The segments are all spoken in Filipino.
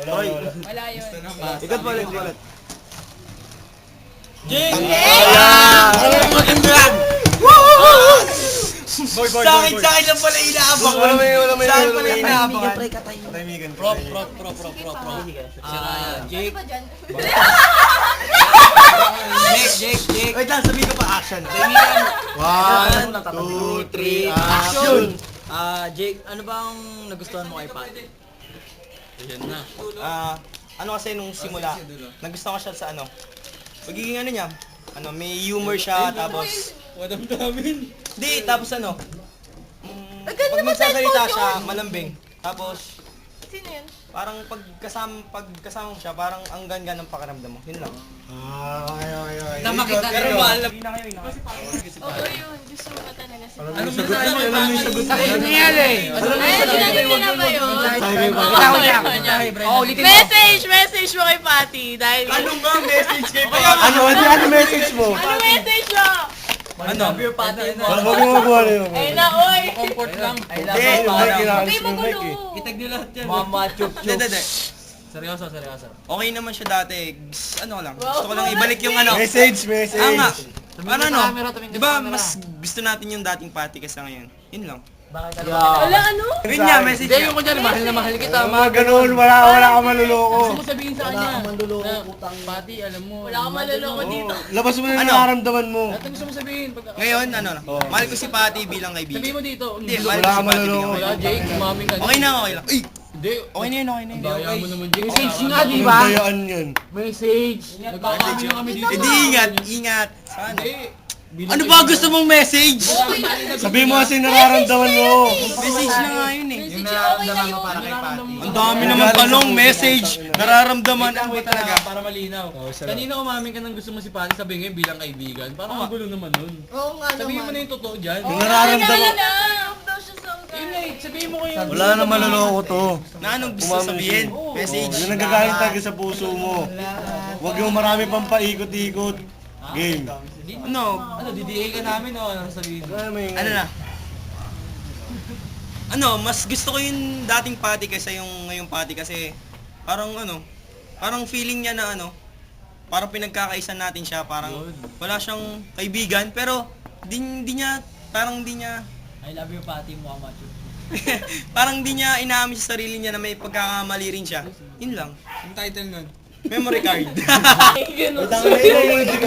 Wala yun. Ikot ulit, ulit. Jake! Ayan! Maganda yan! Sa akin lang pala inaabang. Wala may Sa akin pala inaabang. Tahimigan. Pro. Jake. Ano ba dyan? Jake. Wait lang, sabihin ko pa action. Tahimigan. 1, 2, 3, action! Jake, ano bang nagustuhan mo kay Patty? Ayan na. Ano kasi nung simula, nagustuhan ko siya sa ano, pagiging ano niya, may humor siya, tapos, Wadam namin. di, tapos ano, Ang pag ganda ba magsasalita type siya, yun? malambing, tapos, Sino yun? parang pagkasama mo siya, parang ang ganda ng pakiramdam mo, yun lang. Tama kita, pero mahal na. Oo yun. Gusto mo ba talaga si Ano mo sa akin? Alam mo yung sagot mo. Ay, sinabi ko na ba yun? Message mo kay Patty dahil... Ano nga message kay Ano message mo? Ano message mo? Ano? Your Patty mo. Huwag mo magawa na yun. Ay na, oy! Comfort lang. Hindi, Hindi mo gulo. Itag nyo lahat yan. Mama, chup Hindi. Seryoso. Okay naman siya dati. Ano ko lang. Gusto ko lang ibalik yung ano. Message. Nga. Ano? camera, tumingin Di ba sa camera. mas gusto natin yung dating party kaysa ngayon? Yun lang. Wala ano? Yun nga, message Hindi, niya. yung kunyari, mahal na mahal kita. Mga ganun, wala ka maluloko. Gusto mo sabihin sa kanya. Na, Patty, alam mo. Wala akong maluloko dito. Labas mo na yung Ano? nararamdaman mo. Lahat ang gusto mo sabihin. Ngayon, mahal ko si Patty bilang Sabihin kaibigan. mo dito. Hindi, Wala mahal ko Wala si ka Patty bilang maluloko. Wala, kaibigan. Jake. Umaming ka. Okay lang. Ay! Hindi. Okay na yun. Daya mo naman, Jake. Message Message nga, di ba? Dayaan yun. Message. Nagkakamali na kami dito. Eh di ingat. Sana. Hindi. Ano ba gusto mong message? Sabihin mo kasi nararamdaman mo. Message na nga yun eh. Message okay na yun. Ang dami naman tanong, message, nararamdaman ang ba talaga? Para malinaw. Kanina umamin ka ng gusto mo si Patty, sabi ngayon bilang kaibigan. Parang ang gulo naman nun. Oo nga Sabihin mo naman. na yung totoo dyan. Yung nararamdaman. daw siya sa Yun na eh, sabihin mo kayo. Wala na maluloko to. Na anong gusto sabihin? Message. Yung nagagaling talaga sa puso mo. Huwag yung marami pang paikot-ikot. Game. Ano? Ano, didiay ka namin o ano sabihin mo? Ano na? Mas gusto ko yung dating party kaysa yung ngayong party kasi parang parang feeling niya na parang pinagkakaisan natin siya, parang wala siyang kaibigan pero di niya I love you Patty, Mama Chu. parang di niya inaamin sa sarili niya na may pagkakamali rin siya. Yun lang. Yung title nun? Memory card. Ay,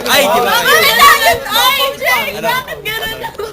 Ay, di ba? Bakit? Ay, Jay! Bakit ganun ako?